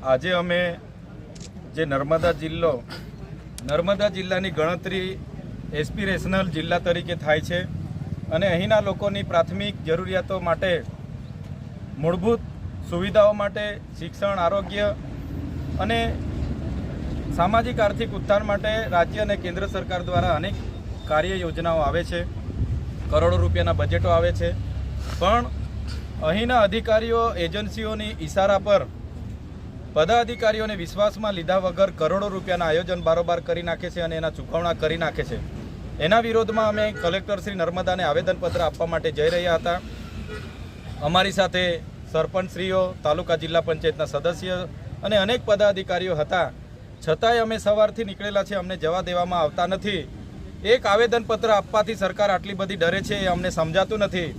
આજે અમે જે નર્મદા જિલ્લાની ગણતરી એસ્પિરેશનલ જિલ્લા તરીકે થાય છે અને અહીંના લોકોની પ્રાથમિક જરૂરિયાતો માટે, મૂળભૂત સુવિધાઓ માટે, શિક્ષણ, આરોગ્ય અને સામાજિક આર્થિક ઉત્થાન માટે રાજ્ય અને કેન્દ્ર સરકાર દ્વારા અનેક કાર્ય યોજનાઓ આવે છે, કરોડો રૂપિયાના બજેટો આવે છે, પણ અહીંના અધિકારીઓ એજન્સીઓની ઈશારા પર પદાધિકારીઓને વિશ્વાસમાં લીધા વગર કરોડો રૂપિયાના આયોજન બારોબાર કરી નાખે છે અને એના ચૂકવણા કરી નાખે છે. એના વિરોધમાં અમે કલેક્ટર શ્રી નર્મદાને આવેદનપત્ર આપવા માટે જઈ રહ્યા હતા. અમારી સાથે સરપંચશ્રીઓ, તાલુકા જિલ્લા પંચાયતના સદસ્ય અને અનેક પદાધિકારીઓ હતા. છતાંય અમે સવારથી નીકળેલા છે, અમને જવા દેવામાં આવતા નથી. એક આવેદનપત્ર આપવાથી સરકાર આટલી બધી ડરે છે એ અમને સમજાતું નથી.